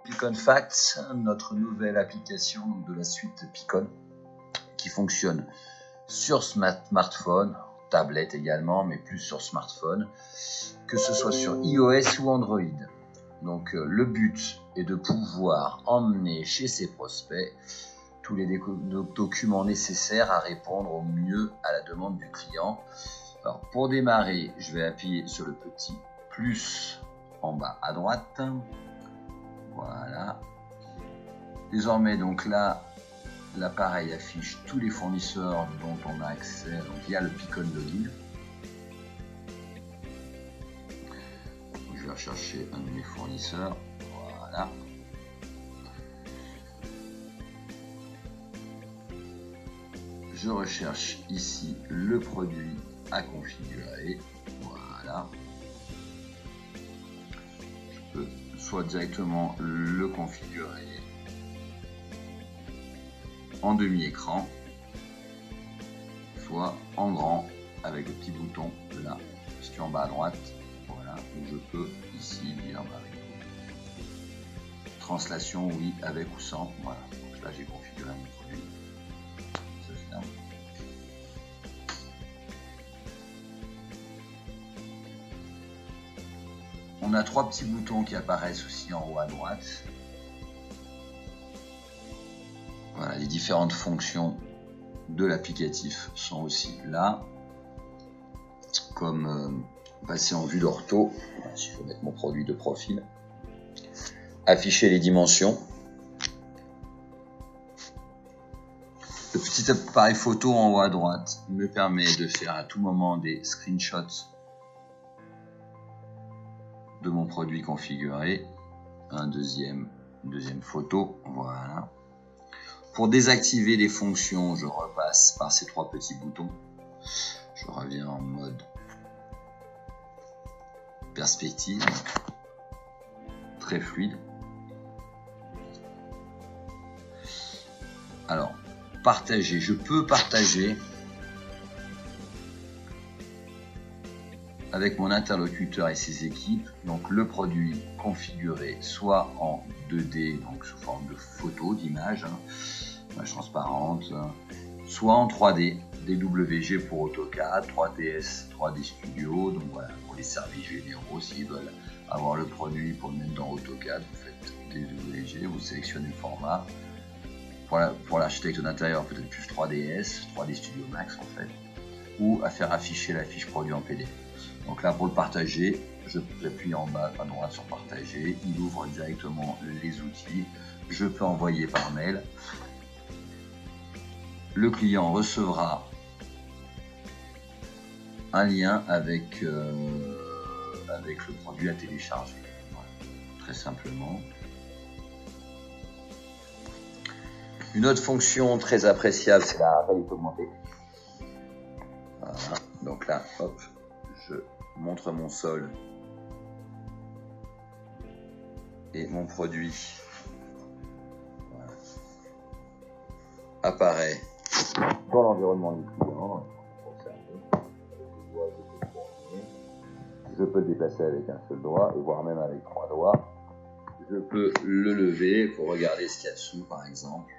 Picon Facts, notre nouvelle application de la suite Picon qui fonctionne sur smartphone, tablette également, mais plus sur smartphone, que ce soit sur iOS ou Android. Donc le but est de pouvoir emmener chez ses prospects tous les documents nécessaires à répondre au mieux à la demande du client. Alors pour démarrer, je vais appuyer sur le petit plus en bas à droite. Voilà. Désormais, donc là, l'appareil affiche tous les fournisseurs dont on a accès. Donc il y a le Picon Login. Je vais rechercher un de mes fournisseurs. Voilà. Je recherche ici le produit à configurer. Voilà. Je peux soit directement le configurer en demi-écran, soit en grand avec le petit bouton là, situé en bas à droite. Voilà, où je peux ici dire translation oui avec ou sans. Voilà, donc là j'ai configuré mon produit. On a trois petits boutons qui apparaissent aussi en haut à droite. Voilà, les différentes fonctions de l'applicatif sont aussi là. Comme passer en vue d'ortho, si je veux mettre mon produit de profil. Afficher les dimensions. Le petit appareil photo en haut à droite me permet de faire à tout moment des screenshots de mon produit configuré. Une deuxième photo. Voilà. Pour désactiver les fonctions, je repasse par ces trois petits boutons. Je reviens en mode perspective, très fluide. Alors, partager, je peux partager avec mon interlocuteur et ses équipes, donc le produit configuré soit en 2D, donc sous forme de photo, d'image, image transparente, soit en 3D, DWG pour AutoCAD, 3ds, 3D Studio, donc voilà, pour les services généraux, s'ils veulent avoir le produit pour le mettre dans AutoCAD, vous faites DWG, vous sélectionnez le format. Pour l'architecte d'intérieur, peut-être plus 3ds, 3D Studio Max en fait, ou à faire afficher la fiche produit en PDF. Donc là, pour le partager, j'appuie en bas à droite sur partager, il ouvre directement les outils, je peux envoyer par mail. Le client recevra un lien avec le produit à télécharger. Voilà, très simplement. Une autre fonction très appréciable, c'est la réalité augmentée. Voilà. Donc là, hop, je montre mon sol et mon produit voilà, apparaît dans l'environnement du client. Je peux le déplacer avec un seul doigt, voire même avec 3 doigts. Je peux le lever pour regarder ce qu'il y a dessous, par exemple.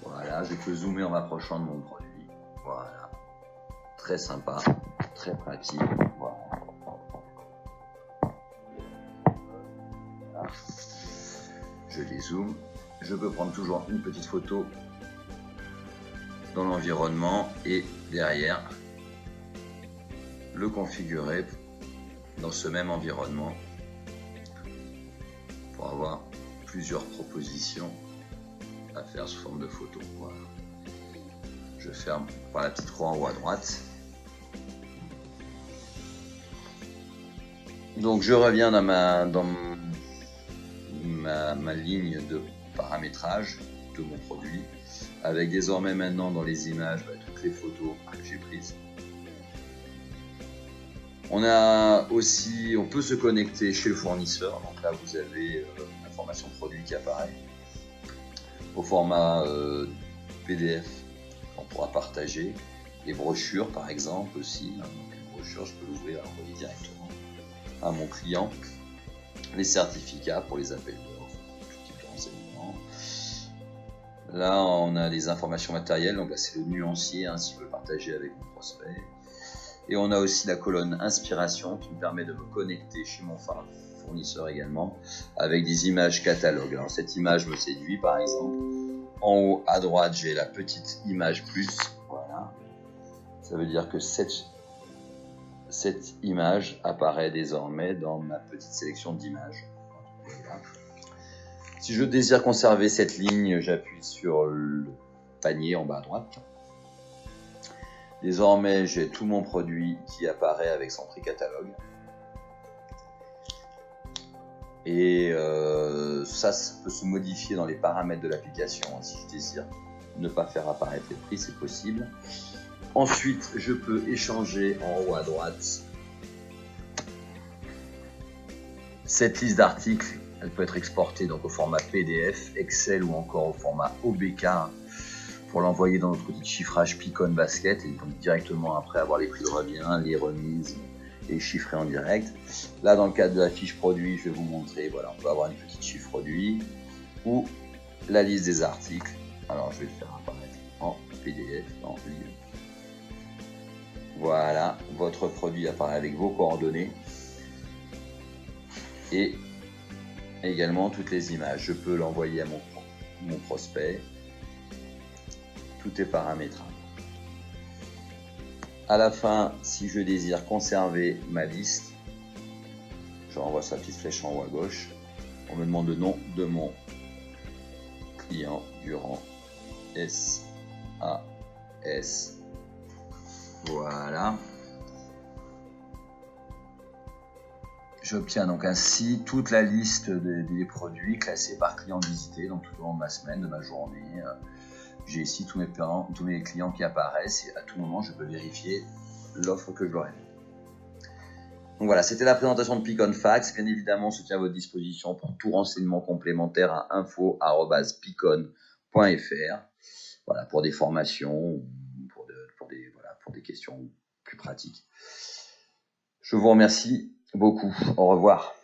Voilà, je peux zoomer en m'approchant de mon produit. Voilà, très sympa, très pratique. Voilà. Voilà. Je les zoome. Je peux prendre toujours une petite photo dans l'environnement et derrière le configurer dans ce même environnement pour avoir plusieurs propositions à faire sous forme de photo. Voilà. Je ferme par la petite croix en haut à droite. Donc je reviens dans ma ligne de paramétrage de mon produit avec désormais maintenant dans les images toutes les photos que j'ai prises. On peut se connecter chez le fournisseur. Donc là vous avez l'information produit qui apparaît au format PDF qu'on pourra partager. Les brochures par exemple aussi. Donc les brochures, je peux l'ouvrir et l'envoyer directement à mon client. les certificats pour les appels d'offres, tout type de renseignements. Là, on a les informations matérielles, donc là c'est le nuancier, hein, si je veux partager avec mon prospect. Et on a aussi la colonne inspiration qui me permet de me connecter chez mon fournisseur également avec des images catalogues. Alors cette image me séduit par exemple. En haut à droite, j'ai la petite image plus. Voilà. Ça veut dire que cette image apparaît désormais dans ma petite sélection d'images. Voilà. Si je désire conserver cette ligne, j'appuie sur le panier en bas à droite. Désormais, j'ai tout mon produit qui apparaît avec son prix catalogue. Et ça peut se modifier dans les paramètres de l'application. Si je désire ne pas faire apparaître les prix, c'est possible. Ensuite, je peux échanger en haut à droite cette liste d'articles. Elle peut être exportée donc au format PDF, Excel ou encore au format OBK pour l'envoyer dans notre outil de chiffrage Picon Basket et donc directement après avoir les prix de revient, les remises et chiffrer en direct. Là, dans le cadre de la fiche produit, je vais vous montrer, voilà, on peut avoir une petite fiche produit ou la liste des articles. Alors, je vais le faire apparaître en PDF, en ligne. Voilà, votre produit apparaît avec vos coordonnées et également toutes les images. Je peux l'envoyer à mon prospect. Tout est paramétrable. À la fin, si je désire conserver ma liste, je renvoie sa petite flèche en haut à gauche. On me demande le nom de mon client Durand SAS. Voilà. J'obtiens donc ainsi toute la liste des produits classés par client visité, donc tout au long de ma semaine, de ma journée. J'ai ici tous mes clients qui apparaissent et à tout moment je peux vérifier l'offre que je leur ai faite. Donc voilà, c'était la présentation de Picon Fax. Bien évidemment, on se tient à votre disposition pour tout renseignement complémentaire à info@picon.fr. Voilà, pour des formations, pour des questions plus pratiques. Je vous remercie beaucoup. Au revoir.